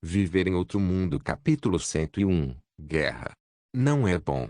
Viver em outro mundo. Capítulo 101. Guerra. Não é bom.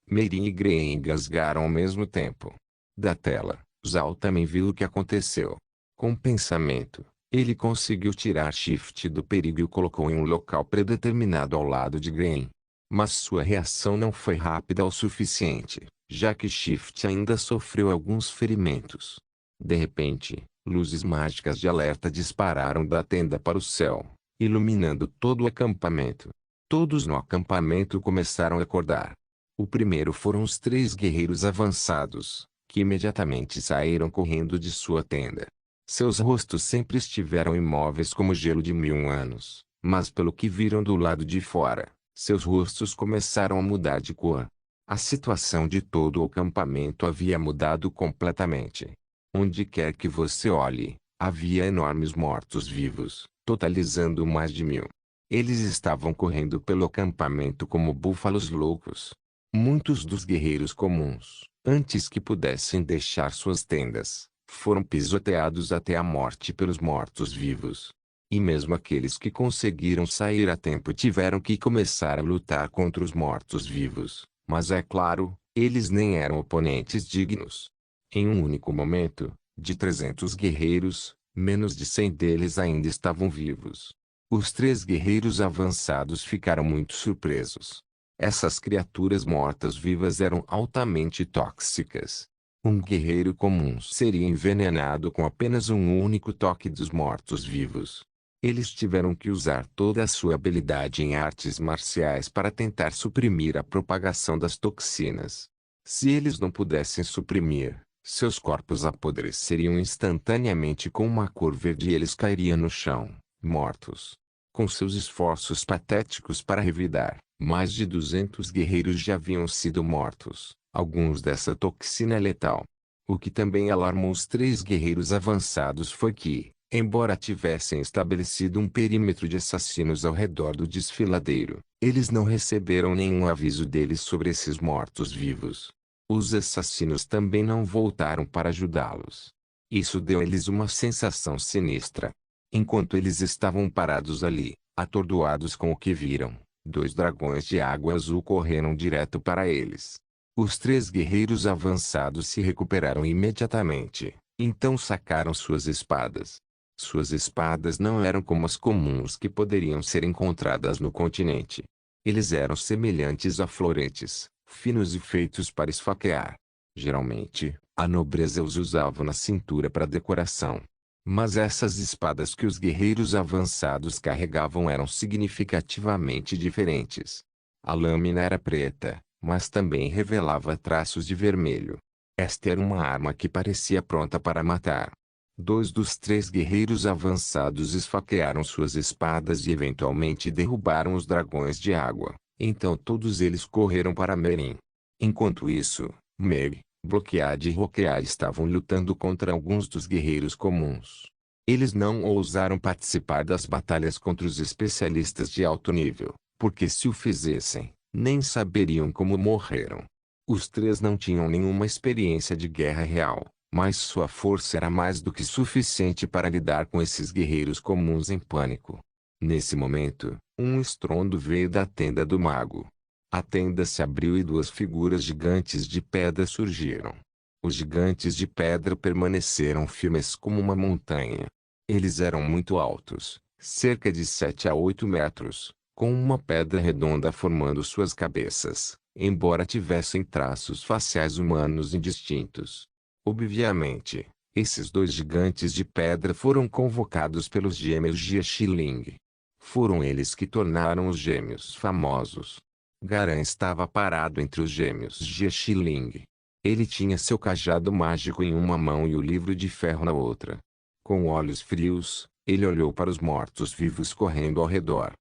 Meirin e Green engasgaram ao mesmo tempo. Da tela, Zhao também viu o que aconteceu. Com o pensamento, ele conseguiu tirar Shift do perigo e o colocou em um local predeterminado ao lado de Green. Mas sua reação não foi rápida o suficiente, já que Shift ainda sofreu alguns ferimentos. De repente, luzes mágicas de alerta dispararam da tenda para o céu, iluminando todo o acampamento. Todos no acampamento começaram a acordar. O primeiro foram os 3 guerreiros avançados, que imediatamente saíram correndo de sua tenda. Seus rostos sempre estiveram imóveis como gelo de 1000 anos, mas pelo que viram do lado de fora, seus rostos começaram a mudar de cor. A situação de todo o acampamento havia mudado completamente. Onde quer que você olhe, havia enormes mortos-vivos, totalizando mais de 1000. Eles estavam correndo pelo acampamento como búfalos loucos. Muitos dos guerreiros comuns, antes que pudessem deixar suas tendas, foram pisoteados até a morte pelos mortos-vivos. E mesmo aqueles que conseguiram sair a tempo tiveram que começar a lutar contra os mortos-vivos. Mas é claro, eles nem eram oponentes dignos. Em um único momento, de 300 guerreiros, menos de 100 deles ainda estavam vivos. Os 3 guerreiros avançados ficaram muito surpresos. Essas criaturas mortas-vivas eram altamente tóxicas. Um guerreiro comum seria envenenado com apenas um único toque dos mortos-vivos. Eles tiveram que usar toda a sua habilidade em artes marciais para tentar suprimir a propagação das toxinas. Se eles não pudessem suprimir, seus corpos apodreceriam instantaneamente com uma cor verde e eles cairiam no chão, mortos. Com seus esforços patéticos para revidar, mais de 200 guerreiros já haviam sido mortos, alguns dessa toxina letal. O que também alarmou os 3 guerreiros avançados foi que, embora tivessem estabelecido um perímetro de assassinos ao redor do desfiladeiro, eles não receberam nenhum aviso deles sobre esses mortos-vivos. Os assassinos também não voltaram para ajudá-los. Isso deu a eles uma sensação sinistra. Enquanto eles estavam parados ali, atordoados com o que viram, 2 dragões de água azul correram direto para eles. Os 3 guerreiros avançados se recuperaram imediatamente, então sacaram suas espadas. Suas espadas não eram como as comuns que poderiam ser encontradas no continente. Eles eram semelhantes a floretes, finos e feitos para esfaquear. Geralmente, a nobreza os usava na cintura para decoração. Mas essas espadas que os guerreiros avançados carregavam eram significativamente diferentes. A lâmina era preta, mas também revelava traços de vermelho. Esta era uma arma que parecia pronta para matar. 2 dos 3 guerreiros avançados esfaquearam suas espadas e eventualmente derrubaram os dragões de água. Então todos eles correram para Merin. Enquanto isso, Mei, Bloquead e Roquead estavam lutando contra alguns dos guerreiros comuns. Eles não ousaram participar das batalhas contra os especialistas de alto nível, porque se o fizessem, nem saberiam como morreram. Os 3 não tinham nenhuma experiência de guerra real, mas sua força era mais do que suficiente para lidar com esses guerreiros comuns em pânico. Nesse momento, um estrondo veio da tenda do mago. A tenda se abriu e 2 figuras gigantes de pedra surgiram. Os gigantes de pedra permaneceram firmes como uma montanha. Eles eram muito altos, cerca de 7 a 8 metros, com uma pedra redonda formando suas cabeças, embora tivessem traços faciais humanos indistintos. Obviamente, esses 2 gigantes de pedra foram convocados pelos gêmeos Jia Xiling. Foram eles que tornaram os gêmeos famosos. Garan estava parado entre os gêmeos Jia Xiling. Ele tinha seu cajado mágico em uma mão e o livro de ferro na outra. Com olhos frios, ele olhou para os mortos-vivos correndo ao redor.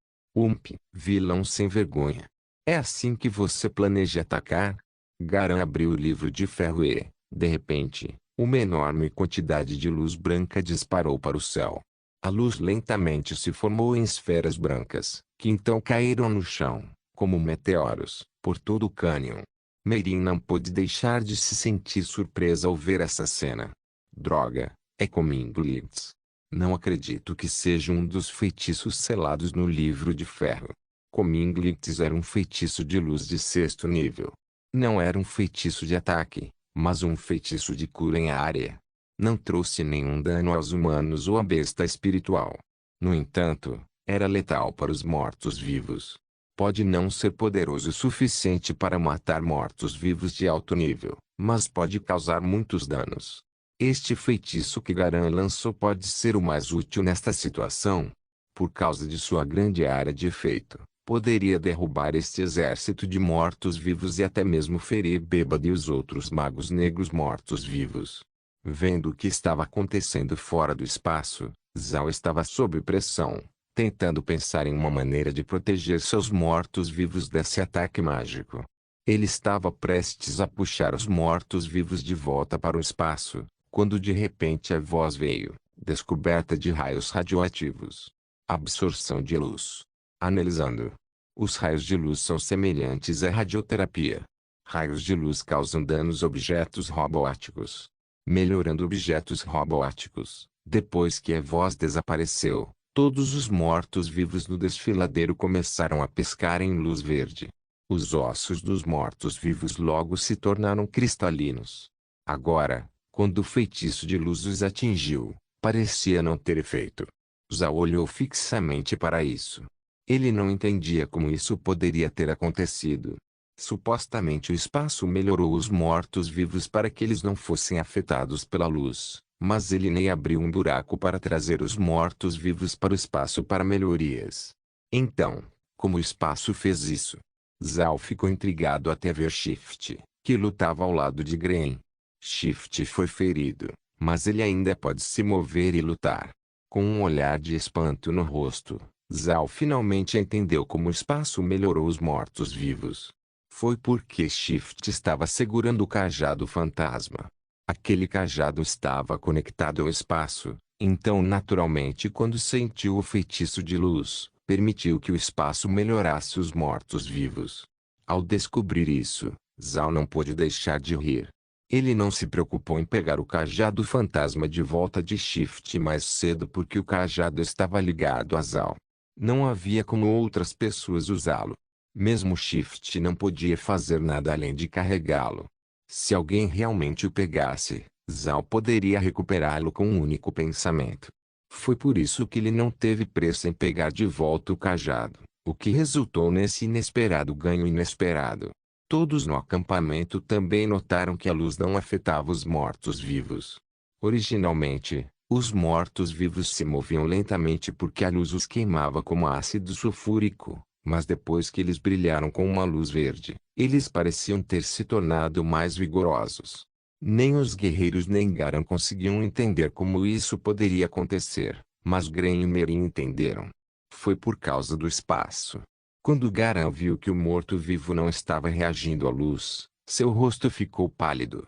Vilão sem vergonha. É assim que você planeja atacar? Garan abriu o livro de ferro e, de repente, uma enorme quantidade de luz branca disparou para o céu. A luz lentamente se formou em esferas brancas, que então caíram no chão, como meteoros, por todo o cânion. Meirin não pôde deixar de se sentir surpresa ao ver essa cena. Droga, é Coming Blitz. Não acredito que seja um dos feitiços selados no livro de ferro. Cominglitz era um feitiço de luz de sexto nível. Não era um feitiço de ataque, mas um feitiço de cura em área. Não trouxe nenhum dano aos humanos ou à besta espiritual. No entanto, era letal para os mortos-vivos. Pode não ser poderoso o suficiente para matar mortos-vivos de alto nível, mas pode causar muitos danos. Este feitiço que Garan lançou pode ser o mais útil nesta situação. Por causa de sua grande área de efeito, poderia derrubar este exército de mortos-vivos e até mesmo ferir Bêbado e os outros magos negros mortos-vivos. Vendo o que estava acontecendo fora do espaço, Zhao estava sob pressão, tentando pensar em uma maneira de proteger seus mortos-vivos desse ataque mágico. Ele estava prestes a puxar os mortos-vivos de volta para o espaço, quando de repente a voz veio: descoberta de raios radioativos. Absorção de luz. Analisando. Os raios de luz são semelhantes à radioterapia. Raios de luz causam danos a objetos robóticos. Melhorando objetos robóticos. Depois que a voz desapareceu, todos os mortos-vivos no desfiladeiro começaram a piscar em luz verde. Os ossos dos mortos-vivos logo se tornaram cristalinos. Agora, quando o feitiço de luz os atingiu, parecia não ter efeito. Zhao olhou fixamente para isso. Ele não entendia como isso poderia ter acontecido. Supostamente o espaço melhorou os mortos-vivos para que eles não fossem afetados pela luz, mas ele nem abriu um buraco para trazer os mortos-vivos para o espaço para melhorias. Então, como o espaço fez isso? Zhao ficou intrigado até ver Shift, que lutava ao lado de Gren. Shift foi ferido, mas ele ainda pode se mover e lutar. Com um olhar de espanto no rosto, Zhao finalmente entendeu como o espaço melhorou os mortos-vivos. Foi porque Shift estava segurando o cajado fantasma. Aquele cajado estava conectado ao espaço, então naturalmente quando sentiu o feitiço de luz, permitiu que o espaço melhorasse os mortos-vivos. Ao descobrir isso, Zhao não pôde deixar de rir. Ele não se preocupou em pegar o cajado fantasma de volta de Shift mais cedo porque o cajado estava ligado a Zhao. Não havia como outras pessoas usá-lo. Mesmo Shift não podia fazer nada além de carregá-lo. Se alguém realmente o pegasse, Zhao poderia recuperá-lo com um único pensamento. Foi por isso que ele não teve pressa em pegar de volta o cajado, o que resultou nesse inesperado ganho inesperado. Todos no acampamento também notaram que a luz não afetava os mortos-vivos. Originalmente, os mortos-vivos se moviam lentamente porque a luz os queimava como ácido sulfúrico, mas depois que eles brilharam com uma luz verde, eles pareciam ter se tornado mais vigorosos. Nem os guerreiros nem Garan conseguiam entender como isso poderia acontecer, mas Gren e Merin entenderam. Foi por causa do espaço. Quando Garan viu que o morto-vivo não estava reagindo à luz, seu rosto ficou pálido.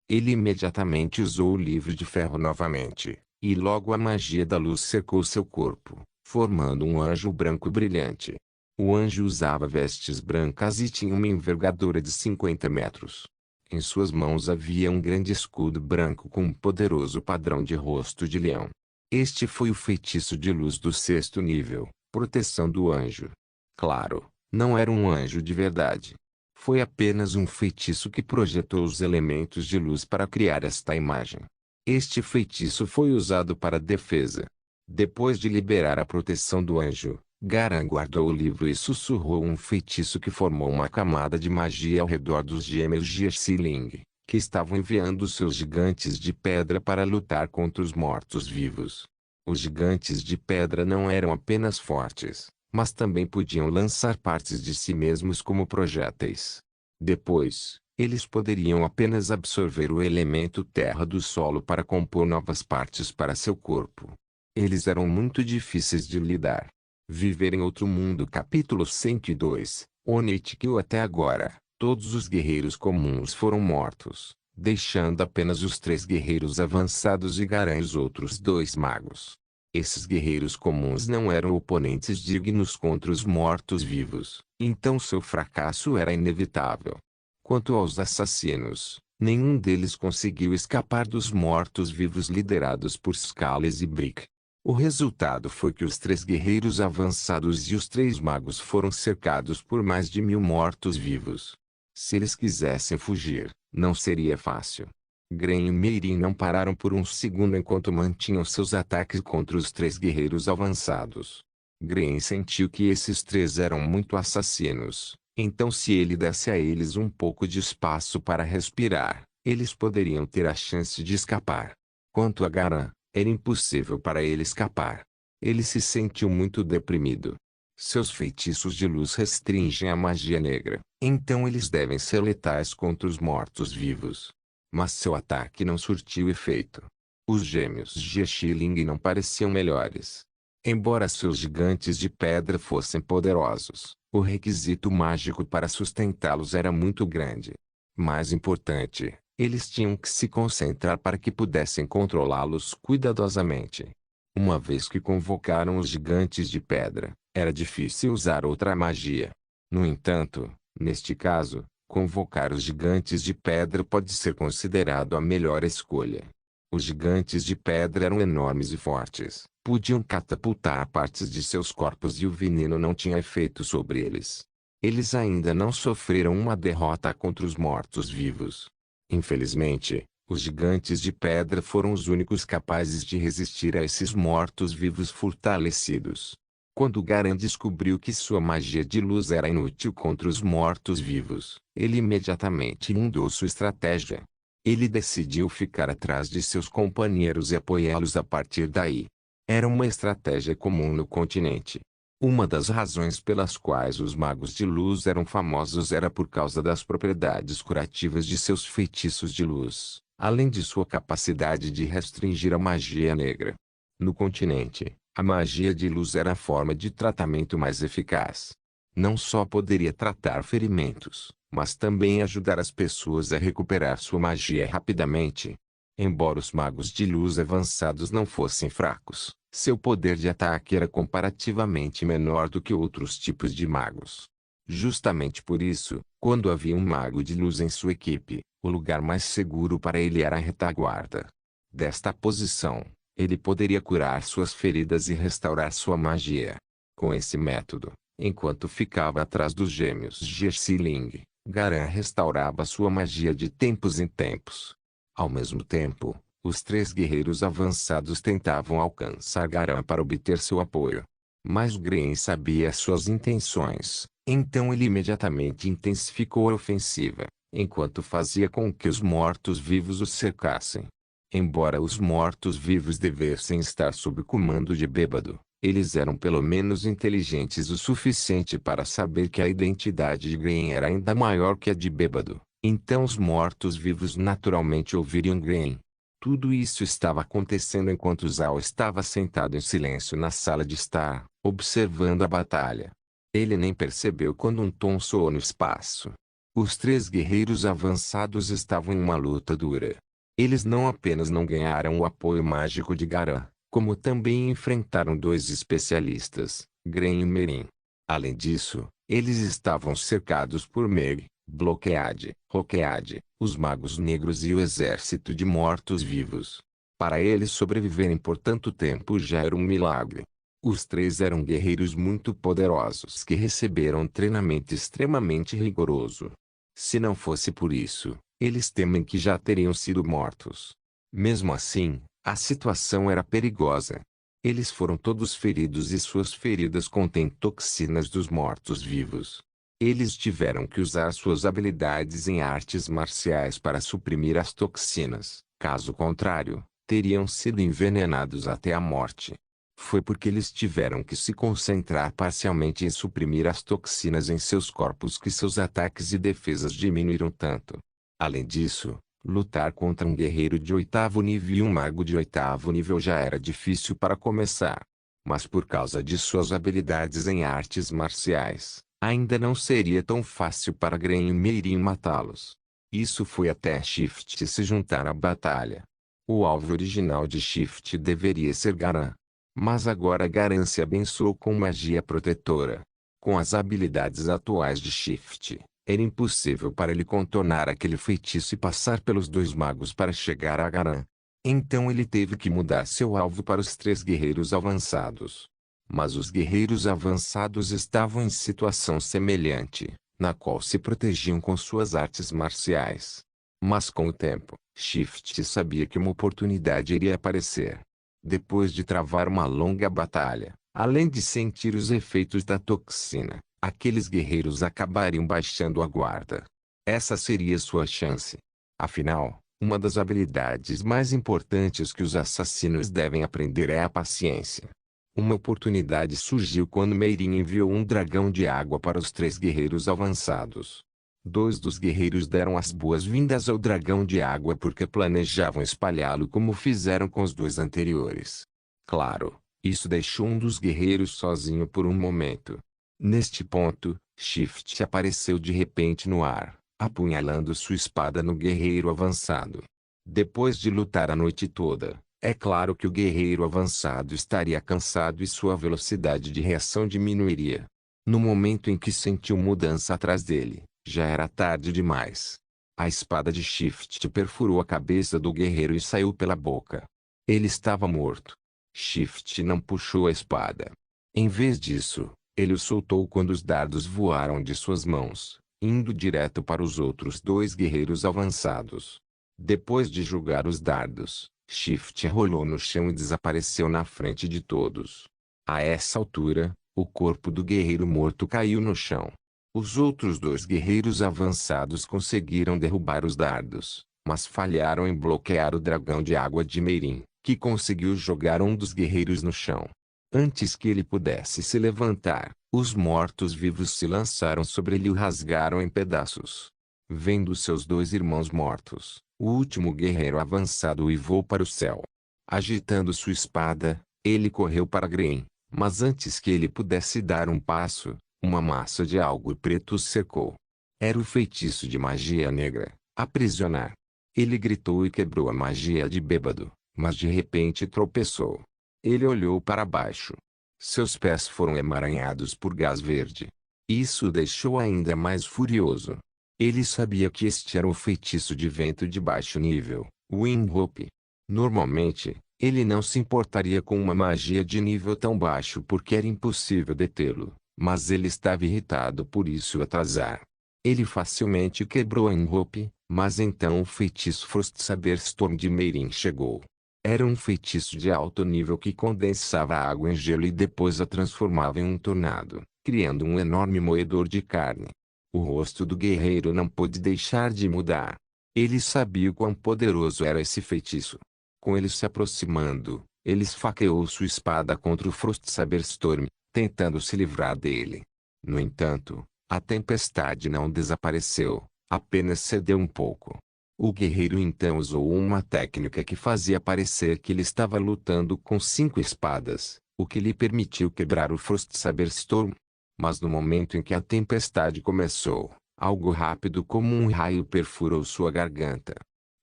Ele imediatamente usou o livro de ferro novamente, e logo a magia da luz cercou seu corpo, formando um anjo branco brilhante. O anjo usava vestes brancas e tinha uma envergadura de 50 metros. Em suas mãos havia um grande escudo branco com um poderoso padrão de rosto de leão. Este foi o feitiço de luz do sexto nível, proteção do anjo. Claro, não era um anjo de verdade. Foi apenas um feitiço que projetou os elementos de luz para criar esta imagem. Este feitiço foi usado para defesa. Depois de liberar a proteção do anjo, Garan guardou o livro e sussurrou um feitiço que formou uma camada de magia ao redor dos gêmeos Gersiling, que estavam enviando seus gigantes de pedra para lutar contra os mortos-vivos. Os gigantes de pedra não eram apenas fortes, mas também podiam lançar partes de si mesmos como projéteis. Depois, eles poderiam apenas absorver o elemento terra do solo para compor novas partes para seu corpo. Eles eram muito difíceis de lidar. Viver em Outro Mundo Capítulo 102, Onichikyo. Até agora, todos os guerreiros comuns foram mortos, deixando apenas os 3 guerreiros avançados e Garan e os outros 2 magos. Esses guerreiros comuns não eram oponentes dignos contra os mortos-vivos, então seu fracasso era inevitável. Quanto aos assassinos, nenhum deles conseguiu escapar dos mortos-vivos liderados por Scales e Brick. O resultado foi que os 3 guerreiros avançados e os 3 magos foram cercados por mais de 1000 mortos-vivos. Se eles quisessem fugir, não seria fácil. Gren e Meirin não pararam por um segundo enquanto mantinham seus ataques contra os 3 guerreiros avançados. Gren sentiu que esses 3 eram muito assassinos, então se ele desse a eles um pouco de espaço para respirar, eles poderiam ter a chance de escapar. Quanto a Garan, era impossível para ele escapar. Ele se sentiu muito deprimido. Seus feitiços de luz restringem a magia negra, então eles devem ser letais contra os mortos-vivos. Mas seu ataque não surtiu efeito. Os gêmeos Xiling não pareciam melhores. Embora seus gigantes de pedra fossem poderosos, o requisito mágico para sustentá-los era muito grande. Mais importante, eles tinham que se concentrar para que pudessem controlá-los cuidadosamente. Uma vez que convocaram os gigantes de pedra, era difícil usar outra magia. No entanto, neste caso, convocar os gigantes de pedra pode ser considerado a melhor escolha. Os gigantes de pedra eram enormes e fortes, podiam catapultar partes de seus corpos e o veneno não tinha efeito sobre eles. Eles ainda não sofreram uma derrota contra os mortos-vivos. Infelizmente, os gigantes de pedra foram os únicos capazes de resistir a esses mortos-vivos fortalecidos. Quando Garan descobriu que sua magia de luz era inútil contra os mortos-vivos, ele imediatamente mudou sua estratégia. Ele decidiu ficar atrás de seus companheiros e apoiá-los a partir daí. Era uma estratégia comum no continente. Uma das razões pelas quais os magos de luz eram famosos era por causa das propriedades curativas de seus feitiços de luz, além de sua capacidade de restringir a magia negra. No continente, a magia de luz era a forma de tratamento mais eficaz. Não só poderia tratar ferimentos, mas também ajudar as pessoas a recuperar sua magia rapidamente. Embora os magos de luz avançados não fossem fracos, seu poder de ataque era comparativamente menor do que outros tipos de magos. Justamente por isso, quando havia um mago de luz em sua equipe, o lugar mais seguro para ele era a retaguarda. Desta posição, ele poderia curar suas feridas e restaurar sua magia. Com esse método, enquanto ficava atrás dos gêmeos Xiling, Garan restaurava sua magia de tempos em tempos. Ao mesmo tempo, os 3 guerreiros avançados tentavam alcançar Garan para obter seu apoio. Mas Gren sabia suas intenções, então ele imediatamente intensificou a ofensiva, enquanto fazia com que os mortos-vivos os cercassem. Embora os mortos-vivos devessem estar sob o comando de Bêbado, eles eram pelo menos inteligentes o suficiente para saber que a identidade de Gren era ainda maior que a de Bêbado. Então os mortos-vivos naturalmente ouviriam Gren. Tudo isso estava acontecendo enquanto Zhao estava sentado em silêncio na sala de estar, observando a batalha. Ele nem percebeu quando um tom soou no espaço. Os 3 guerreiros avançados estavam em uma luta dura. Eles não apenas não ganharam o apoio mágico de Garan, como também enfrentaram 2 especialistas, Gren e Meirin. Além disso, eles estavam cercados por Meg, Bloqueade, Roqueade, os magos negros e o exército de mortos-vivos. Para eles sobreviverem por tanto tempo já era um milagre. Os 3 eram guerreiros muito poderosos que receberam um treinamento extremamente rigoroso. Se não fosse por isso, eles temem que já teriam sido mortos. Mesmo assim, a situação era perigosa. Eles foram todos feridos e suas feridas contêm toxinas dos mortos-vivos. Eles tiveram que usar suas habilidades em artes marciais para suprimir as toxinas, caso contrário, teriam sido envenenados até a morte. Foi porque eles tiveram que se concentrar parcialmente em suprimir as toxinas em seus corpos que seus ataques e defesas diminuíram tanto. Além disso, lutar contra um guerreiro de 8º nível e um mago de 8º nível já era difícil para começar. Mas por causa de suas habilidades em artes marciais, ainda não seria tão fácil para Gren e Meirin matá-los. Isso foi até Shift se juntar à batalha. O alvo original de Shift deveria ser Garan. Mas agora Garan se abençoou com magia protetora. Com as habilidades atuais de Shift, era impossível para ele contornar aquele feitiço e passar pelos 2 magos para chegar a Garan. Então ele teve que mudar seu alvo para os 3 guerreiros avançados. Mas os guerreiros avançados estavam em situação semelhante, na qual se protegiam com suas artes marciais. Mas com o tempo, Shift sabia que uma oportunidade iria aparecer. Depois de travar uma longa batalha, além de sentir os efeitos da toxina, aqueles guerreiros acabariam baixando a guarda. Essa seria sua chance. Afinal, uma das habilidades mais importantes que os assassinos devem aprender é a paciência. Uma oportunidade surgiu quando Meirin enviou um dragão de água para os 3 guerreiros avançados. 2 dos guerreiros deram as boas-vindas ao dragão de água porque planejavam espalhá-lo como fizeram com os 2 anteriores. Claro, isso deixou um dos guerreiros sozinho por um momento. Neste ponto, Shift apareceu de repente no ar, apunhalando sua espada no guerreiro avançado. Depois de lutar a noite toda, é claro que o guerreiro avançado estaria cansado e sua velocidade de reação diminuiria. No momento em que sentiu mudança atrás dele, já era tarde demais. A espada de Shift perfurou a cabeça do guerreiro e saiu pela boca. Ele estava morto. Shift não puxou a espada. Em vez disso, ele o soltou quando os dardos voaram de suas mãos, indo direto para os outros 2 guerreiros avançados. Depois de jogar os dardos, Shift rolou no chão e desapareceu na frente de todos. A essa altura, o corpo do guerreiro morto caiu no chão. Os outros 2 guerreiros avançados conseguiram derrubar os dardos, mas falharam em bloquear o dragão de água de Meirin, que conseguiu jogar um dos guerreiros no chão. Antes que ele pudesse se levantar, os mortos-vivos se lançaram sobre ele e o rasgaram em pedaços. Vendo seus 2 irmãos mortos, o último guerreiro avançado uivou para o céu. Agitando sua espada, ele correu para Green, mas antes que ele pudesse dar um passo, uma massa de algo preto o cercou. Era o feitiço de magia negra, aprisionar. Ele gritou e quebrou a magia de bêbado, mas de repente tropeçou. Ele olhou para baixo. Seus pés foram emaranhados por gás verde. Isso o deixou ainda mais furioso. Ele sabia que este era o feitiço de vento de baixo nível, Windhope. Normalmente, ele não se importaria com uma magia de nível tão baixo porque era impossível detê-lo, mas ele estava irritado por isso atrasar. Ele facilmente quebrou a Windhope, mas então o feitiço Frost Saber Storm de Meirin chegou. Era um feitiço de alto nível que condensava a água em gelo e depois a transformava em um tornado, criando um enorme moedor de carne. O rosto do guerreiro não pôde deixar de mudar. Ele sabia o quão poderoso era esse feitiço. Com ele se aproximando, ele esfaqueou sua espada contra o Frost Saber Storm, tentando se livrar dele. No entanto, a tempestade não desapareceu, apenas cedeu um pouco. O guerreiro então usou uma técnica que fazia parecer que ele estava lutando com 5 espadas, o que lhe permitiu quebrar o Frost Saber Storm. Mas no momento em que a tempestade começou, algo rápido como um raio perfurou sua garganta.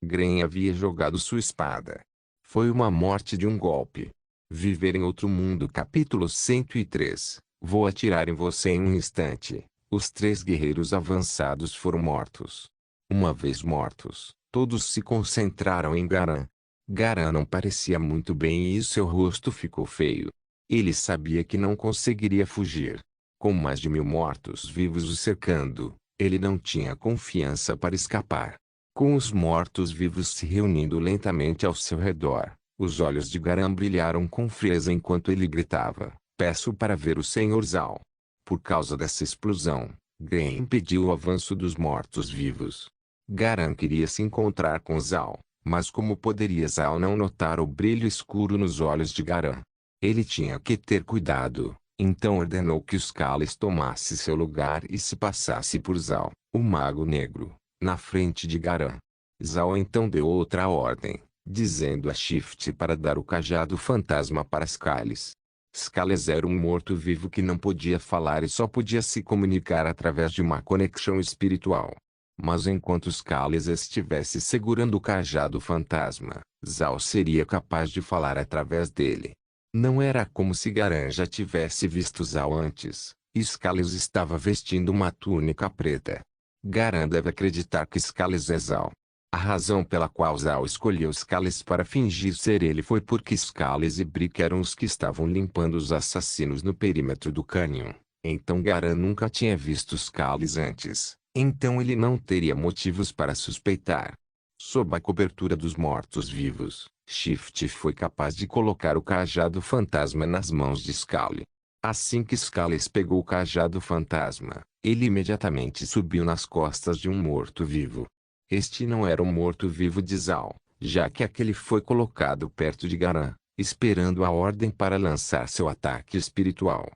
Gren havia jogado sua espada. Foi uma morte de um golpe. Viver em outro mundo. Capítulo 103. Vou atirar em você em um instante. Os 3 guerreiros avançados foram mortos. Uma vez mortos, todos se concentraram em Garan. Garan não parecia muito bem e seu rosto ficou feio. Ele sabia que não conseguiria fugir. Com mais de 1000 mortos-vivos o cercando, ele não tinha confiança para escapar. Com os mortos-vivos se reunindo lentamente ao seu redor, os olhos de Garan brilharam com frieza enquanto ele gritava: "Peço para ver o Sr. Zal." Por causa dessa explosão, Gren impediu o avanço dos mortos-vivos. Garan queria se encontrar com Zal, mas como poderia Zal não notar o brilho escuro nos olhos de Garan? Ele tinha que ter cuidado. Então ordenou que os Kalis tomasse seu lugar e se passasse por Zal, o Mago Negro, na frente de Garan. Zal então deu outra ordem, dizendo a Shift para dar o cajado fantasma para Skalis. Skalis era um morto-vivo que não podia falar e só podia se comunicar através de uma conexão espiritual. Mas enquanto Skalis estivesse segurando o cajado fantasma, Zal seria capaz de falar através dele. Não era como se Garan já tivesse visto Zal antes. Skalis estava vestindo uma túnica preta. Garan deve acreditar que Skalis é Zal. A razão pela qual Zal escolheu Scales para fingir ser ele foi porque Scales e Brick eram os que estavam limpando os assassinos no perímetro do cânion. Então Garan nunca tinha visto Scales antes, então ele não teria motivos para suspeitar. Sob a cobertura dos mortos-vivos, Shift foi capaz de colocar o cajado fantasma nas mãos de Scully. Assim que Scales pegou o cajado fantasma, ele imediatamente subiu nas costas de um morto-vivo. Este não era o morto-vivo de Zal, já que aquele foi colocado perto de Garan, esperando a ordem para lançar seu ataque espiritual.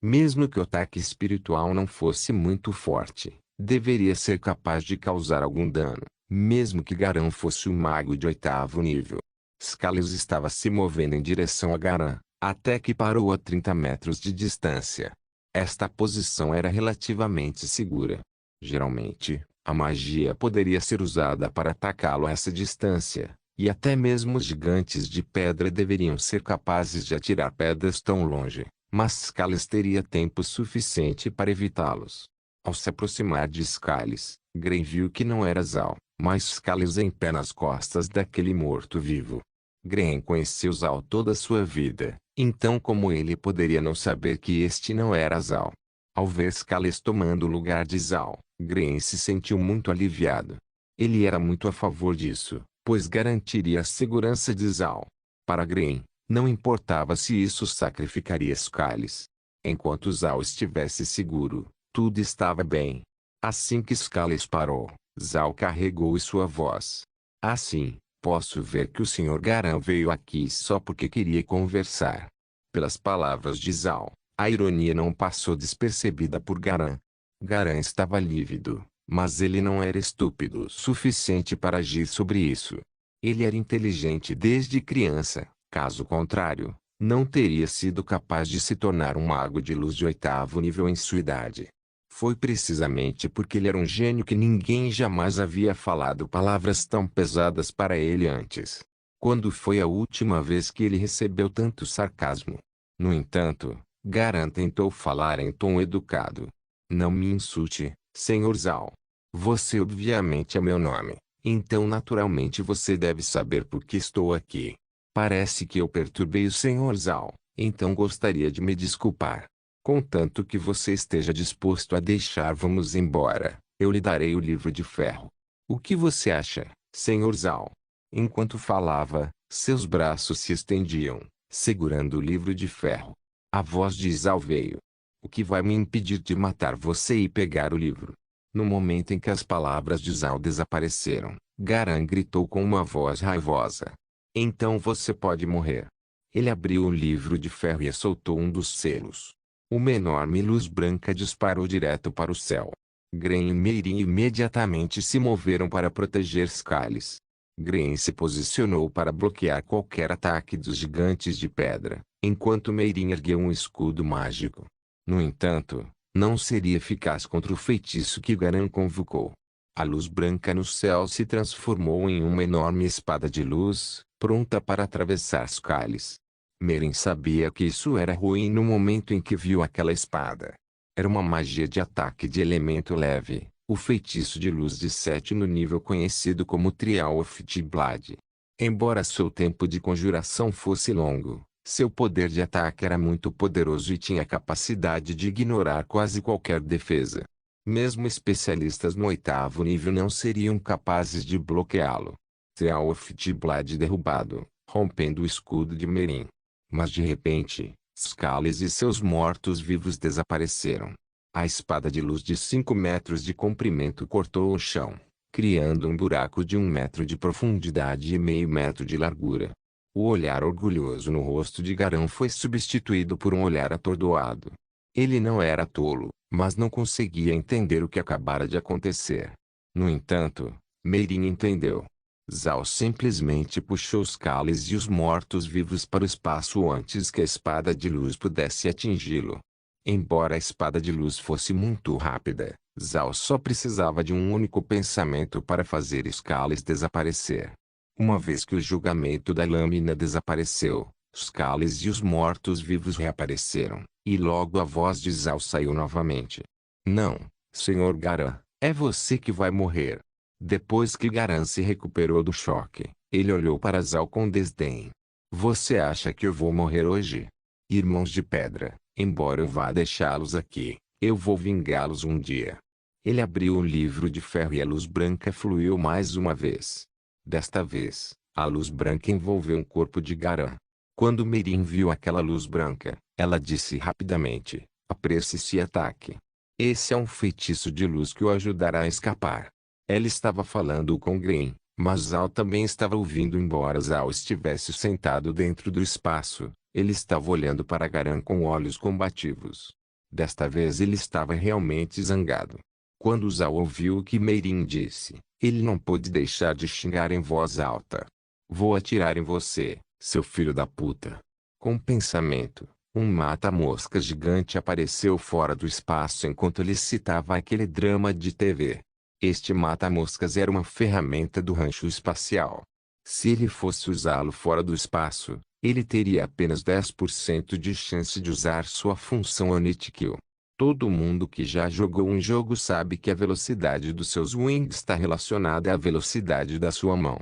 Mesmo que o ataque espiritual não fosse muito forte, deveria ser capaz de causar algum dano, mesmo que Garan fosse um mago de 8º nível. Scales estava se movendo em direção a Garan, até que parou a 30 metros de distância. Esta posição era relativamente segura. Geralmente, a magia poderia ser usada para atacá-lo a essa distância, e até mesmo os gigantes de pedra deveriam ser capazes de atirar pedras tão longe, mas Scales teria tempo suficiente para evitá-los. Ao se aproximar de Scales, Gren viu que não era Zal, mas Scales em pé nas costas daquele morto-vivo. Gren conheceu Zal toda a sua vida, então como ele poderia não saber que este não era Zal? Ao ver Scales tomando o lugar de Zal, Gren se sentiu muito aliviado. Ele era muito a favor disso, pois garantiria a segurança de Zal. Para Gren, não importava se isso sacrificaria Scales. Enquanto Zal estivesse seguro, tudo estava bem. Assim que Scales parou, Zal carregou sua voz. Assim, posso ver que o Sr. Garan veio aqui só porque queria conversar. Pelas palavras de Zal, a ironia não passou despercebida por Garan. Garan estava lívido, mas ele não era estúpido o suficiente para agir sobre isso. Ele era inteligente desde criança, caso contrário, não teria sido capaz de se tornar um mago de luz de 8º nível em sua idade. Foi precisamente porque ele era um gênio que ninguém jamais havia falado palavras tão pesadas para ele antes. Quando foi a última vez que ele recebeu tanto sarcasmo? No entanto, Garan tentou falar em tom educado. Não me insulte, Sr. Zal. Você obviamente é meu nome, então naturalmente você deve saber por que estou aqui. Parece que eu perturbei o Sr. Zal, então gostaria de me desculpar. Contanto que você esteja disposto a deixar-vos embora, eu lhe darei o livro de ferro. O que você acha, Sr. Zal? Enquanto falava, seus braços se estendiam, segurando o livro de ferro. A voz de Zal veio. O que vai me impedir de matar você e pegar o livro? No momento em que as palavras de Zal desapareceram, Garan gritou com uma voz raivosa. Então você pode morrer. Ele abriu o livro de ferro e soltou um dos selos. Uma enorme luz branca disparou direto para o céu. Gren e Meirin imediatamente se moveram para proteger Scales. Gren se posicionou para bloquear qualquer ataque dos gigantes de pedra, enquanto Meirin ergueu um escudo mágico. No entanto, não seria eficaz contra o feitiço que Garan convocou. A luz branca no céu se transformou em uma enorme espada de luz, pronta para atravessar Scales. Meirin sabia que isso era ruim no momento em que viu aquela espada. Era uma magia de ataque de elemento leve, o feitiço de luz de 7º nível conhecido como Trial of the Blood. Embora seu tempo de conjuração fosse longo, seu poder de ataque era muito poderoso e tinha a capacidade de ignorar quase qualquer defesa. Mesmo especialistas no 8º nível não seriam capazes de bloqueá-lo. Trial of the Blood derrubado, rompendo o escudo de Meirin. Mas de repente, Scales e seus mortos-vivos desapareceram. A espada de luz de 5 metros de comprimento cortou o chão, criando um buraco de 1 metro de profundidade e meio metro de largura. O olhar orgulhoso no rosto de Garan foi substituído por um olhar atordoado. Ele não era tolo, mas não conseguia entender o que acabara de acontecer. No entanto, Meirin entendeu. Zal simplesmente puxou os cálices e os mortos-vivos para o espaço antes que a espada de luz pudesse atingi-lo. Embora a espada de luz fosse muito rápida, Zal só precisava de um único pensamento para fazer os cálices desaparecer. Uma vez que o julgamento da lâmina desapareceu, os cálices e os mortos-vivos reapareceram, e logo a voz de Zal saiu novamente. Não, Sr. Garan, é você que vai morrer. Depois que Garan se recuperou do choque, ele olhou para Zal com desdém. Você acha que eu vou morrer hoje? Irmãos de pedra, embora eu vá deixá-los aqui, eu vou vingá-los um dia. Ele abriu o livro de ferro e a luz branca fluiu mais uma vez. Desta vez, a luz branca envolveu o corpo de Garan. Quando Meirin viu aquela luz branca, ela disse rapidamente, apresse-se e ataque. Esse é um feitiço de luz que o ajudará a escapar. Ela estava falando com Green, mas Zal também estava ouvindo. Embora Zal estivesse sentado dentro do espaço, ele estava olhando para Garan com olhos combativos. Desta vez ele estava realmente zangado. Quando Zal ouviu o que Meirin disse, ele não pôde deixar de xingar em voz alta. Vou atirar em você, seu filho da puta. Com o pensamento, um mata-moscas gigante apareceu fora do espaço enquanto ele citava aquele drama de TV. Este mata-moscas era uma ferramenta do rancho espacial. Se ele fosse usá-lo fora do espaço, ele teria apenas 10% de chance de usar sua função Onitkil. Todo mundo que já jogou um jogo sabe que a velocidade dos seus wings está relacionada à velocidade da sua mão.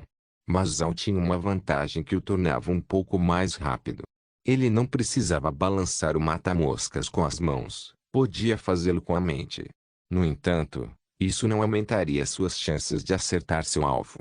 Mas Zal tinha uma vantagem que o tornava um pouco mais rápido. Ele não precisava balançar o mata-moscas com as mãos, podia fazê-lo com a mente. No entanto, isso não aumentaria suas chances de acertar seu alvo.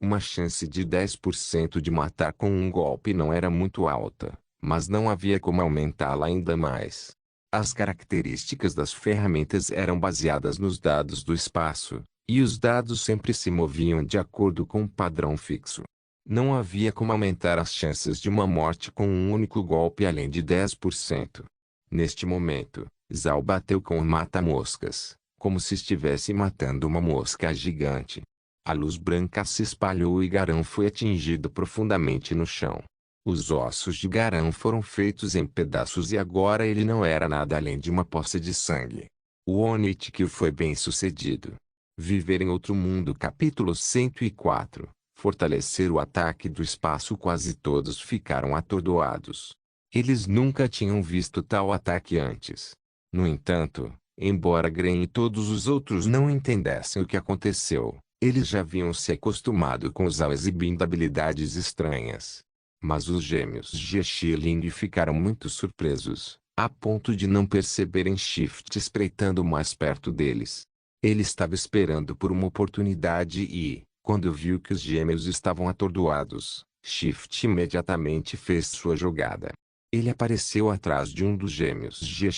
Uma chance de 10% de matar com um golpe não era muito alta, mas não havia como aumentá-la ainda mais. As características das ferramentas eram baseadas nos dados do espaço, e os dados sempre se moviam de acordo com um padrão fixo. Não havia como aumentar as chances de uma morte com um único golpe além de 10%. Neste momento, Zal bateu com o mata-moscas, como se estivesse matando uma mosca gigante. A luz branca se espalhou e Garan foi atingido profundamente no chão. Os ossos de Garan foram feitos em pedaços e agora ele não era nada além de uma poça de sangue. O Onitkil foi bem sucedido. Viver em outro mundo. Capítulo 104. Fortalecer o ataque do espaço. Quase todos ficaram atordoados. Eles nunca tinham visto tal ataque antes. No entanto, embora Gren e todos os outros não entendessem o que aconteceu, eles já haviam se acostumado com Zal exibindo habilidades estranhas. Mas os gêmeos Jie ficaram muito surpresos, a ponto de não perceberem Shift espreitando mais perto deles. Ele estava esperando por uma oportunidade e, quando viu que os gêmeos estavam atordoados, Shift imediatamente fez sua jogada. Ele apareceu atrás de um dos gêmeos Jie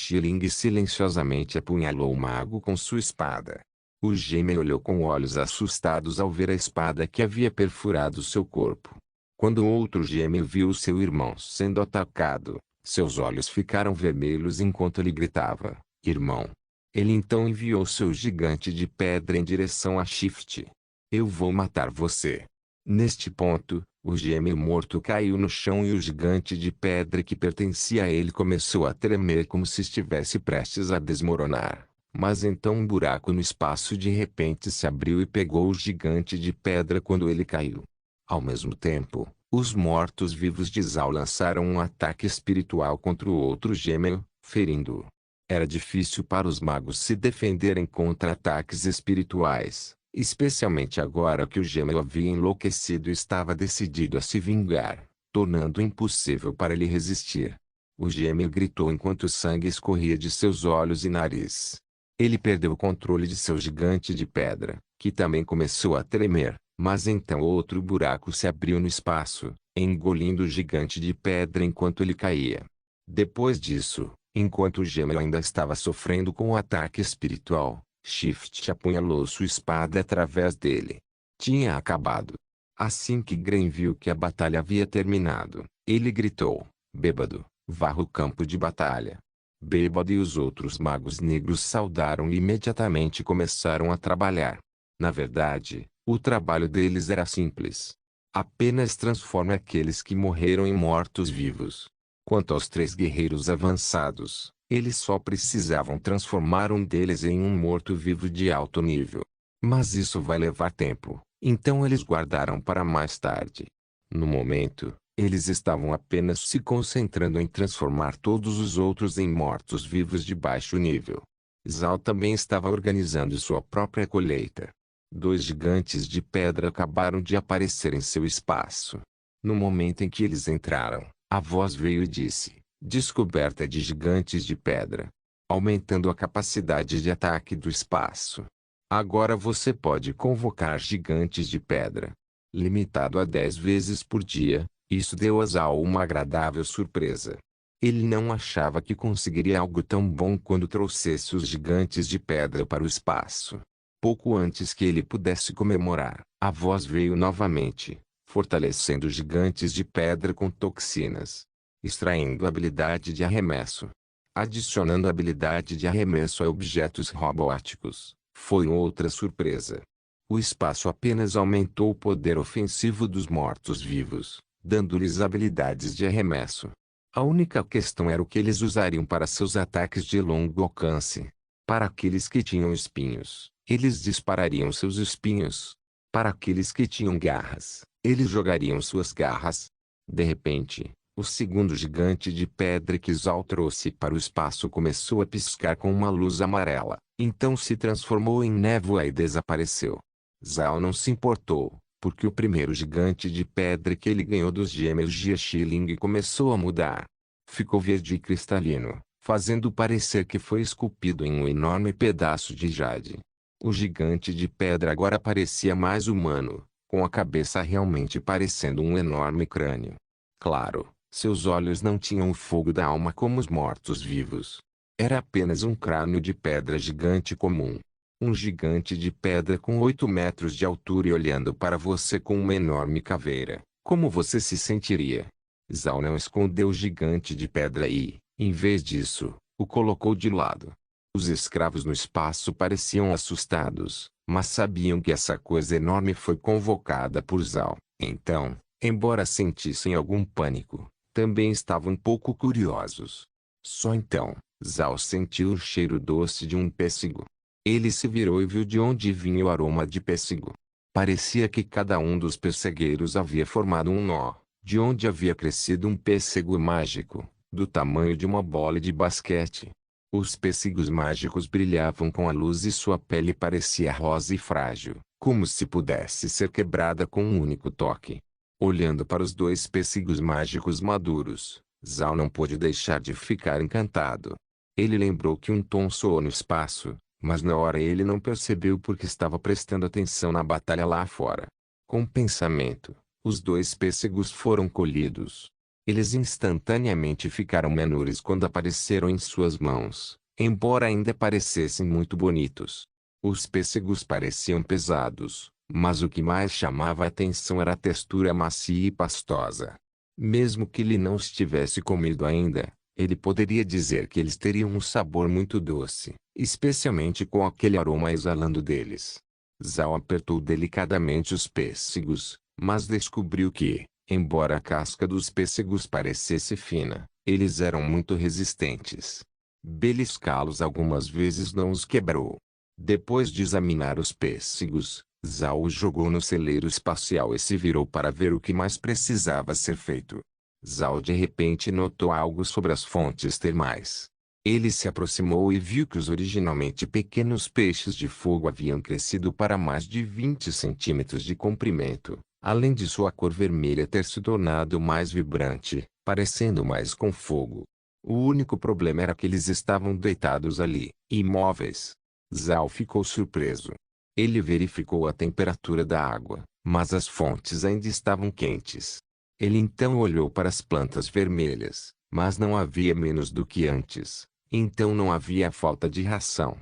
e silenciosamente apunhalou o mago com sua espada. O gêmeo olhou com olhos assustados ao ver a espada que havia perfurado seu corpo. Quando o outro gêmeo viu seu irmão sendo atacado, seus olhos ficaram vermelhos enquanto ele gritava, "Irmão!" Ele então enviou seu gigante de pedra em direção a Shift. "Eu vou matar você." Neste ponto, o gêmeo morto caiu no chão e o gigante de pedra que pertencia a ele começou a tremer como se estivesse prestes a desmoronar. Mas então um buraco no espaço de repente se abriu e pegou o gigante de pedra quando ele caiu. Ao mesmo tempo, os mortos-vivos de Zal lançaram um ataque espiritual contra o outro gêmeo, ferindo-o. Era difícil para os magos se defenderem contra ataques espirituais, especialmente agora que o gêmeo havia enlouquecido e estava decidido a se vingar, tornando impossível para ele resistir. O gêmeo gritou enquanto o sangue escorria de seus olhos e nariz. Ele perdeu o controle de seu gigante de pedra, que também começou a tremer, mas então outro buraco se abriu no espaço, engolindo o gigante de pedra enquanto ele caía. Depois disso, enquanto o gêmeo ainda estava sofrendo com o ataque espiritual, Shift apunhalou sua espada através dele. Tinha acabado. Assim que Gren viu que a batalha havia terminado, ele gritou, "Bêbado, varra o campo de batalha." Bêbado e os outros magos negros saudaram e imediatamente começaram a trabalhar. Na verdade, o trabalho deles era simples. Apenas transforme aqueles que morreram em mortos-vivos. Quanto aos 3 guerreiros avançados, eles só precisavam transformar um deles em um morto-vivo de alto nível. Mas isso vai levar tempo, então eles guardaram para mais tarde. No momento, eles estavam apenas se concentrando em transformar todos os outros em mortos-vivos de baixo nível. Zal também estava organizando sua própria colheita. Dois gigantes de pedra acabaram de aparecer em seu espaço. No momento em que eles entraram, a voz veio e disse: descoberta de gigantes de pedra, aumentando a capacidade de ataque do espaço. Agora você pode convocar gigantes de pedra, limitado a 10 vezes por dia. Isso deu a Zhao uma agradável surpresa. Ele não achava que conseguiria algo tão bom quando trouxesse os gigantes de pedra para o espaço. Pouco antes que ele pudesse comemorar, a voz veio novamente, fortalecendo os gigantes de pedra com toxinas, extraindo a habilidade de arremesso, adicionando a habilidade de arremesso a objetos robóticos. Foi outra surpresa. O espaço apenas aumentou o poder ofensivo dos mortos-vivos, dando-lhes habilidades de arremesso. A única questão era o que eles usariam para seus ataques de longo alcance. Para aqueles que tinham espinhos, eles disparariam seus espinhos. Para aqueles que tinham garras, eles jogariam suas garras. De repente, o segundo gigante de pedra que Zhao trouxe para o espaço começou a piscar com uma luz amarela, então se transformou em névoa e desapareceu. Zhao não se importou, porque o primeiro gigante de pedra que ele ganhou dos gêmeos Jia Xiling começou a mudar. Ficou verde e cristalino, fazendo parecer que foi esculpido em um enorme pedaço de jade. O gigante de pedra agora parecia mais humano, com a cabeça realmente parecendo um enorme crânio. Claro, seus olhos não tinham o fogo da alma como os mortos-vivos. Era apenas um crânio de pedra gigante comum. Um gigante de pedra com 8 metros de altura e olhando para você com uma enorme caveira. Como você se sentiria? Zhao não escondeu o gigante de pedra e, em vez disso, o colocou de lado. Os escravos no espaço pareciam assustados, mas sabiam que essa coisa enorme foi convocada por Zhao. Então, embora sentissem algum pânico, também estavam um pouco curiosos. Só então, Zhao sentiu o cheiro doce de um pêssego. Ele se virou e viu de onde vinha o aroma de pêssego. Parecia que cada um dos pessegueiros havia formado um nó, de onde havia crescido um pêssego mágico, do tamanho de uma bola de basquete. Os pêssegos mágicos brilhavam com a luz e sua pele parecia rosa e frágil, como se pudesse ser quebrada com um único toque. Olhando para os dois pêssegos mágicos maduros, Zhao não pôde deixar de ficar encantado. Ele lembrou que um tom soou no espaço, mas na hora ele não percebeu porque estava prestando atenção na batalha lá fora. Com o pensamento, os dois pêssegos foram colhidos. Eles instantaneamente ficaram menores quando apareceram em suas mãos, embora ainda parecessem muito bonitos. Os pêssegos pareciam pesados, mas o que mais chamava a atenção era a textura macia e pastosa. Mesmo que ele não os tivesse comido ainda, ele poderia dizer que eles teriam um sabor muito doce, especialmente com aquele aroma exalando deles. Zhao apertou delicadamente os pêssegos, mas descobriu que, embora a casca dos pêssegos parecesse fina, eles eram muito resistentes. Beliscá-los algumas vezes não os quebrou. Depois de examinar os pêssegos, Zhao os jogou no celeiro espacial e se virou para ver o que mais precisava ser feito. Zhao de repente notou algo sobre as fontes termais. Ele se aproximou e viu que os originalmente pequenos peixes de fogo haviam crescido para mais de 20 centímetros de comprimento, além de sua cor vermelha ter se tornado mais vibrante, parecendo mais com fogo. O único problema era que eles estavam deitados ali, imóveis. Zhao ficou surpreso. Ele verificou a temperatura da água, mas as fontes ainda estavam quentes. Ele então olhou para as plantas vermelhas, mas não havia menos do que antes. Então não havia falta de ração.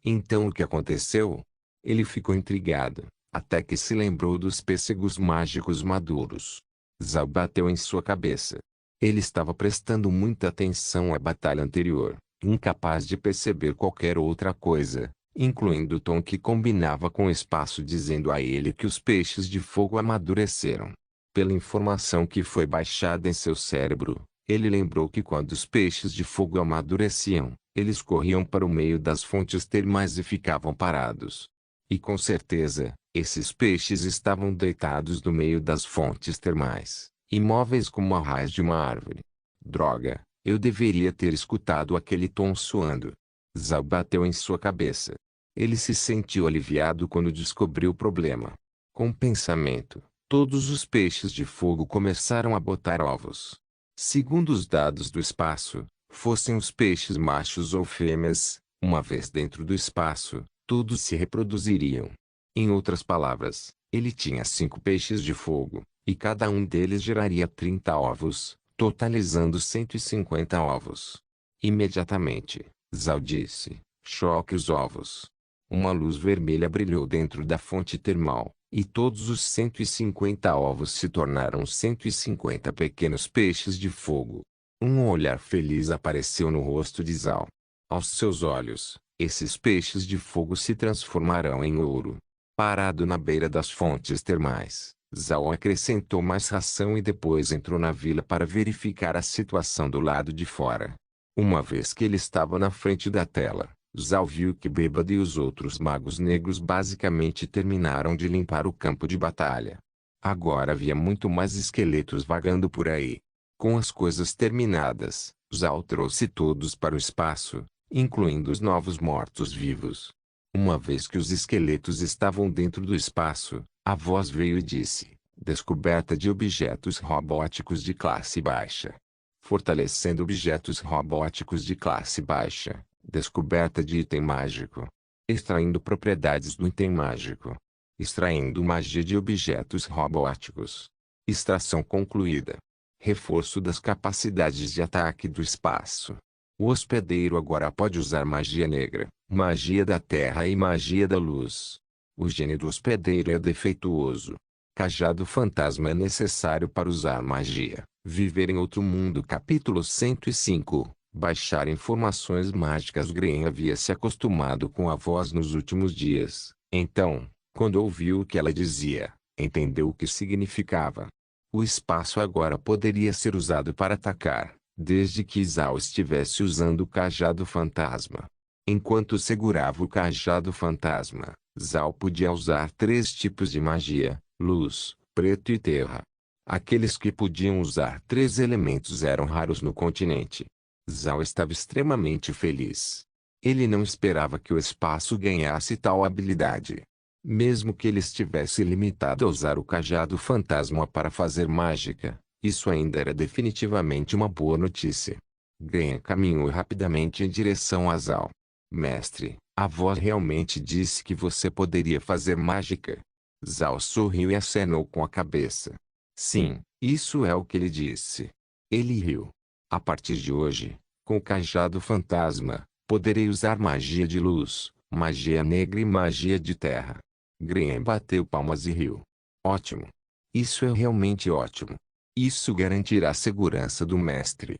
Então o que aconteceu? Ele ficou intrigado, até que se lembrou dos pêssegos mágicos maduros. Zhao bateu em sua cabeça. Ele estava prestando muita atenção à batalha anterior, incapaz de perceber qualquer outra coisa, incluindo o tom que combinava com o espaço dizendo a ele que os peixes de fogo amadureceram. Pela informação que foi baixada em seu cérebro, ele lembrou que quando os peixes de fogo amadureciam, eles corriam para o meio das fontes termais e ficavam parados. E com certeza, esses peixes estavam deitados no meio das fontes termais, imóveis como a raiz de uma árvore. Droga, eu deveria ter escutado aquele tom soando. Zhao bateu em sua cabeça. Ele se sentiu aliviado quando descobriu o problema. Com o pensamento, todos os peixes de fogo começaram a botar ovos. Segundo os dados do espaço, fossem os peixes machos ou fêmeas, uma vez dentro do espaço, todos se reproduziriam. Em outras palavras, ele tinha 5 peixes de fogo, e cada um deles geraria 30 ovos, totalizando 150 ovos. Imediatamente, Zhao disse: choque os ovos. Uma luz vermelha brilhou dentro da fonte termal, e todos os 150 ovos se tornaram 150 pequenos peixes de fogo. Um olhar feliz apareceu no rosto de Zhao. Aos seus olhos, esses peixes de fogo se transformarão em ouro. Parado na beira das fontes termais, Zhao acrescentou mais ração e depois entrou na vila para verificar a situação do lado de fora. Uma vez que ele estava na frente da tela, Zhao viu que Bêbado e os outros magos negros basicamente terminaram de limpar o campo de batalha. Agora havia muito mais esqueletos vagando por aí. Com as coisas terminadas, Zhao trouxe todos para o espaço, incluindo os novos mortos-vivos. Uma vez que os esqueletos estavam dentro do espaço, a voz veio e disse: descoberta de objetos robóticos de classe baixa. Fortalecendo objetos robóticos de classe baixa. Descoberta de item mágico. Extraindo propriedades do item mágico. Extraindo magia de objetos robóticos. Extração concluída. Reforço das capacidades de ataque do espaço. O hospedeiro agora pode usar magia negra, magia da terra e magia da luz. O gene do hospedeiro é defeituoso. Cajado fantasma é necessário para usar magia. Viver em outro mundo. Capítulo 105. Baixar informações mágicas. Gren havia se acostumado com a voz nos últimos dias. Então, quando ouviu o que ela dizia, entendeu o que significava. O espaço agora poderia ser usado para atacar, desde que Zhao estivesse usando o cajado fantasma. Enquanto segurava o cajado fantasma, Zhao podia usar 3 tipos de magia: luz, preto e terra. Aqueles que podiam usar 3 elementos eram raros no continente. Zhao estava extremamente feliz. Ele não esperava que o espaço ganhasse tal habilidade. Mesmo que ele estivesse limitado a usar o cajado fantasma para fazer mágica, isso ainda era definitivamente uma boa notícia. Gren caminhou rapidamente em direção a Zhao. Mestre, a voz realmente disse que você poderia fazer mágica. Zhao sorriu e acenou com a cabeça. Sim, isso é o que ele disse. Ele riu. A partir de hoje, com o cajado fantasma, poderei usar magia de luz, magia negra e magia de terra. Gren bateu palmas e riu. Ótimo. Isso é realmente ótimo. Isso garantirá a segurança do mestre.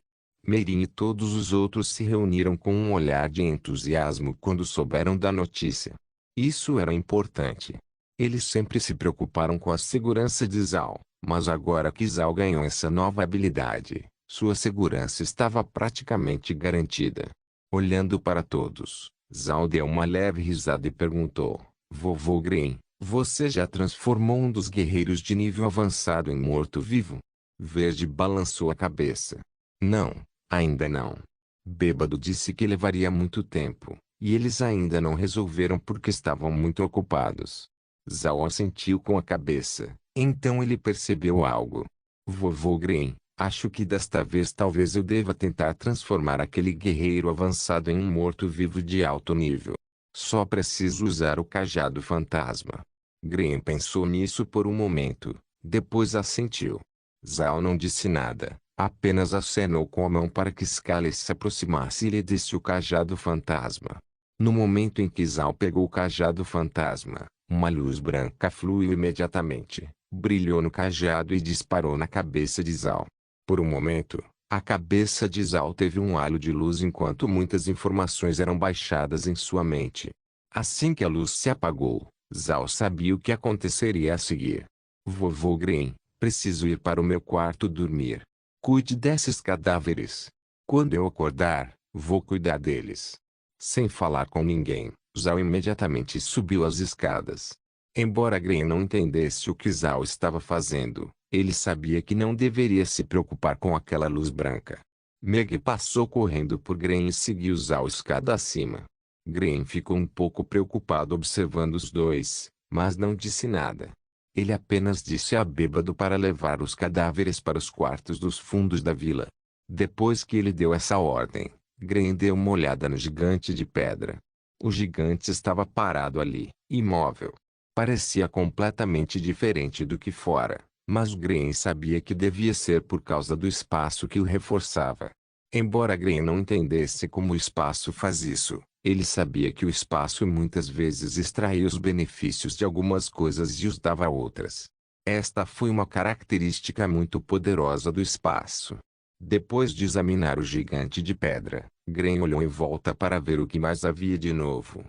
Meirin e todos os outros se reuniram com um olhar de entusiasmo quando souberam da notícia. Isso era importante. Eles sempre se preocuparam com a segurança de Zhao, mas agora que Zhao ganhou essa nova habilidade, sua segurança estava praticamente garantida. Olhando para todos, Zhao deu uma leve risada e perguntou: Vovô Gren, você já transformou um dos guerreiros de nível avançado em morto-vivo? Verde balançou a cabeça. Não, ainda não. Bêbado disse que levaria muito tempo, e eles ainda não resolveram porque estavam muito ocupados. Zhao assentiu com a cabeça, então ele percebeu algo. Vovô Gren, acho que desta vez talvez eu deva tentar transformar aquele guerreiro avançado em um morto-vivo de alto nível. Só preciso usar o cajado fantasma. Gren pensou nisso por um momento, depois assentiu. Zhao não disse nada, apenas acenou com a mão para que Scarlet se aproximasse e lhe desse o cajado fantasma. No momento em que Zhao pegou o cajado fantasma, uma luz branca fluiu imediatamente, brilhou no cajado e disparou na cabeça de Zhao. Por um momento, a cabeça de Zhao teve um halo de luz enquanto muitas informações eram baixadas em sua mente. Assim que a luz se apagou, Zhao sabia o que aconteceria a seguir. Vovô Gren, preciso ir para o meu quarto dormir. Cuide desses cadáveres. Quando eu acordar, vou cuidar deles. Sem falar com ninguém, Zhao imediatamente subiu as escadas. Embora Gren não entendesse o que Zhao estava fazendo, ele sabia que não deveria se preocupar com aquela luz branca. Meg passou correndo por Gren e seguiu Zhao escada acima. Green ficou um pouco preocupado observando os dois, mas não disse nada. Ele apenas disse a bêbado para levar os cadáveres para os quartos dos fundos da vila. Depois que ele deu essa ordem, Green deu uma olhada no gigante de pedra. O gigante estava parado ali, imóvel. Parecia completamente diferente do que fora, mas Green sabia que devia ser por causa do espaço que o reforçava. Embora Green não entendesse como o espaço faz isso, ele sabia que o espaço muitas vezes extraía os benefícios de algumas coisas e os dava a outras. Esta foi uma característica muito poderosa do espaço. Depois de examinar o gigante de pedra, Green olhou em volta para ver o que mais havia de novo.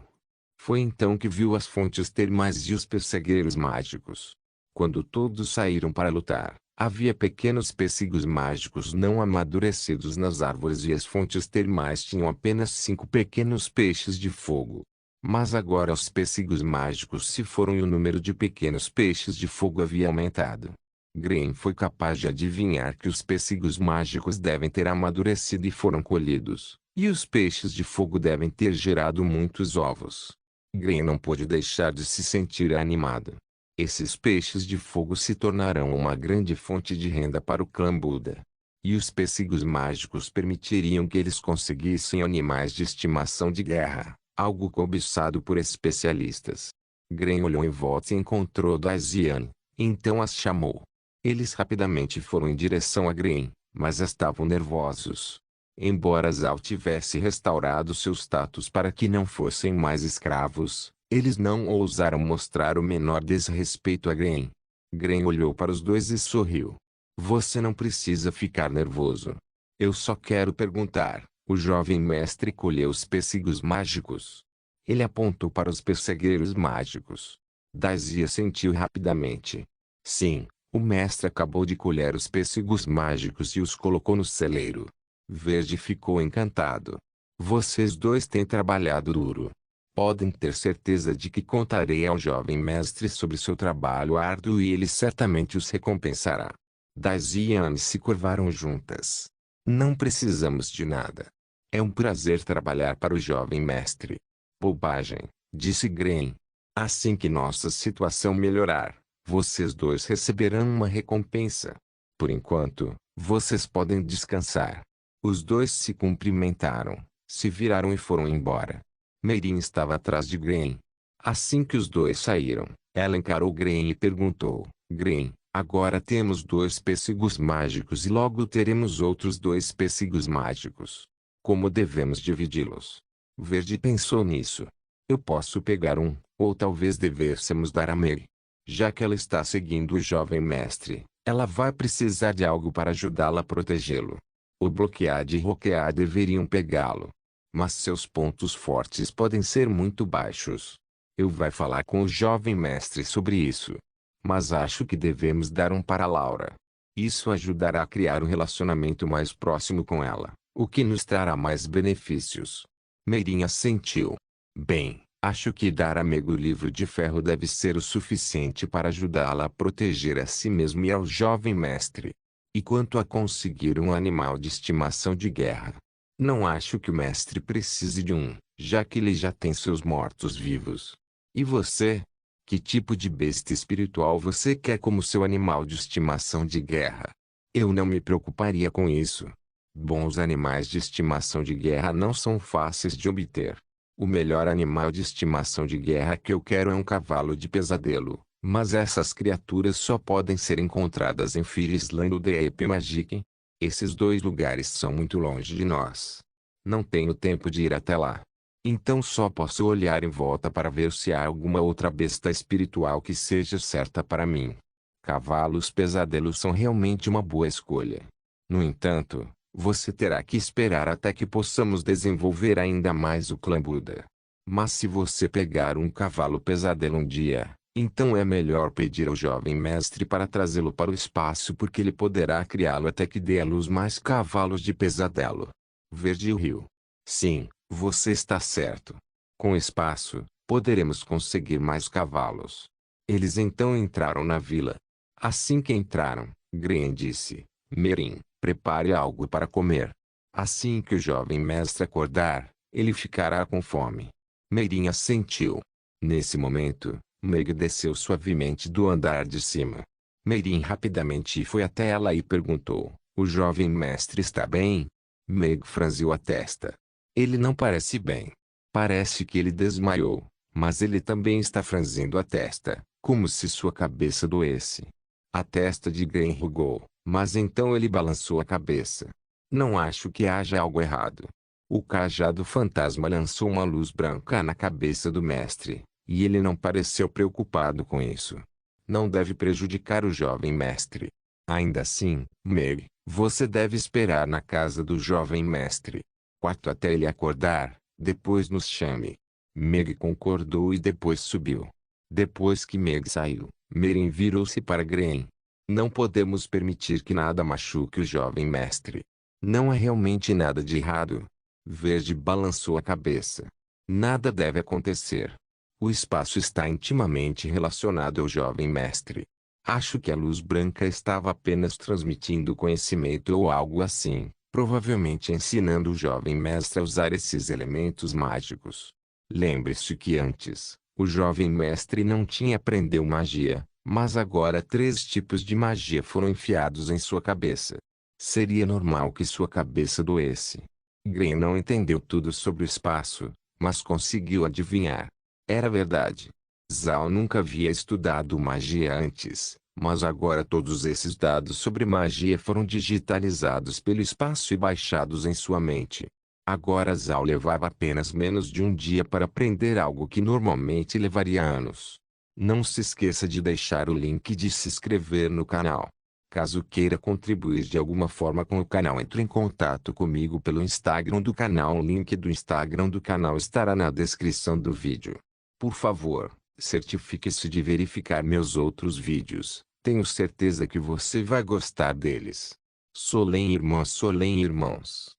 Foi então que viu as fontes termais e os pessegueiros mágicos. Quando todos saíram para lutar, havia pequenos pêssegos mágicos não amadurecidos nas árvores e as fontes termais tinham apenas 5 pequenos peixes de fogo. Mas agora os pêssegos mágicos se foram e o número de pequenos peixes de fogo havia aumentado. Green foi capaz de adivinhar que os pêssegos mágicos devem ter amadurecido e foram colhidos, e os peixes de fogo devem ter gerado muitos ovos. Green não pôde deixar de se sentir animado. Esses peixes de fogo se tornarão uma grande fonte de renda para o clã Buda. E os pêssegos mágicos permitiriam que eles conseguissem animais de estimação de guerra, algo cobiçado por especialistas. Green olhou em volta e encontrou Daisiane, então as chamou. Eles rapidamente foram em direção a Green, mas estavam nervosos. Embora Zal tivesse restaurado seu status para que não fossem mais escravos, eles não ousaram mostrar o menor desrespeito a Green. Green olhou para os dois e sorriu. Você não precisa ficar nervoso. Eu só quero perguntar. O jovem mestre colheu os pêssegos mágicos. Ele apontou para os pessegueiros mágicos. Daisy assentiu rapidamente. Sim, o mestre acabou de colher os pêssegos mágicos e os colocou no celeiro. Verde ficou encantado. Vocês dois têm trabalhado duro. Podem ter certeza de que contarei ao jovem mestre sobre seu trabalho árduo e ele certamente os recompensará. Daisy e Anne se curvaram juntas. Não precisamos de nada. É um prazer trabalhar para o jovem mestre. Bobagem, disse Green. Assim que nossa situação melhorar, vocês dois receberão uma recompensa. Por enquanto, vocês podem descansar. Os dois se cumprimentaram, se viraram e foram embora. Meirin estava atrás de Green. Assim que os dois saíram, ela encarou Green e perguntou: Green, agora temos 2 pêssegos mágicos e logo teremos outros 2 pêssegos mágicos. Como devemos dividi-los? Verde pensou nisso. Eu posso pegar um, ou talvez devêssemos dar a Mary. Já que ela está seguindo o jovem mestre, ela vai precisar de algo para ajudá-la a protegê-lo. O Bloquead e Roquead deveriam pegá-lo. Mas seus pontos fortes podem ser muito baixos. Eu vou falar com o jovem mestre sobre isso. Mas acho que devemos dar um para Laura. Isso ajudará a criar um relacionamento mais próximo com ela, o que nos trará mais benefícios. Meirin assentiu. Bem, acho que dar a Meg o livro de ferro deve ser o suficiente para ajudá-la a proteger a si mesma e ao jovem mestre. E quanto a conseguir um animal de estimação de guerra? Não acho que o mestre precise de um, já que ele já tem seus mortos-vivos. E você? Que tipo de besta espiritual você quer como seu animal de estimação de guerra? Eu não me preocuparia com isso. Bons animais de estimação de guerra não são fáceis de obter. O melhor animal de estimação de guerra que eu quero é um cavalo de pesadelo, mas essas criaturas só podem ser encontradas em Firisland ou The Ape Magic. Esses 2 lugares são muito longe de nós. Não tenho tempo de ir até lá. Então só posso olhar em volta para ver se há alguma outra besta espiritual que seja certa para mim. Cavalos pesadelos são realmente uma boa escolha. No entanto, você terá que esperar até que possamos desenvolver ainda mais o clã Buda. Mas se você pegar um cavalo pesadelo um dia, então é melhor pedir ao jovem mestre para trazê-lo para o espaço porque ele poderá criá-lo até que dê à luz mais cavalos de pesadelo. Verde riu. Sim, você está certo. Com espaço, poderemos conseguir mais cavalos. Eles então entraram na vila. Assim que entraram, Green disse: Meirin, prepare algo para comer. Assim que o jovem mestre acordar, ele ficará com fome. Meirin assentiu. Nesse momento, Meg desceu suavemente do andar de cima. Meirin rapidamente foi até ela e perguntou: o jovem mestre está bem? Meg franziu a testa. Ele não parece bem. Parece que ele desmaiou, mas ele também está franzindo a testa, como se sua cabeça doesse. A testa de Gren rugou, mas então ele balançou a cabeça. Não acho que haja algo errado. O cajado fantasma lançou uma luz branca na cabeça do mestre, e ele não pareceu preocupado com isso. Não deve prejudicar o jovem mestre. Ainda assim, Meg, você deve esperar na casa do jovem mestre. Quarto até ele acordar, depois nos chame. Meg concordou e depois subiu. Depois que Meg saiu, Meirin virou-se para Gren. Não podemos permitir que nada machuque o jovem mestre. Não há realmente nada de errado. Verde balançou a cabeça. Nada deve acontecer. O espaço está intimamente relacionado ao jovem mestre. Acho que a luz branca estava apenas transmitindo conhecimento ou algo assim, provavelmente ensinando o jovem mestre a usar esses elementos mágicos. Lembre-se que antes, o jovem mestre não tinha aprendido magia, mas agora 3 tipos de magia foram enfiados em sua cabeça. Seria normal que sua cabeça doesse. Gren não entendeu tudo sobre o espaço, mas conseguiu adivinhar. Era verdade. Zhao nunca havia estudado magia antes, mas agora todos esses dados sobre magia foram digitalizados pelo espaço e baixados em sua mente. Agora Zhao levava apenas menos de um dia para aprender algo que normalmente levaria anos. Não se esqueça de deixar o link de se inscrever no canal. Caso queira contribuir de alguma forma com o canal, entre em contato comigo pelo Instagram do canal. O link do Instagram do canal estará na descrição do vídeo. Por favor, certifique-se de verificar meus outros vídeos. Tenho certeza que você vai gostar deles. Solem irmãos.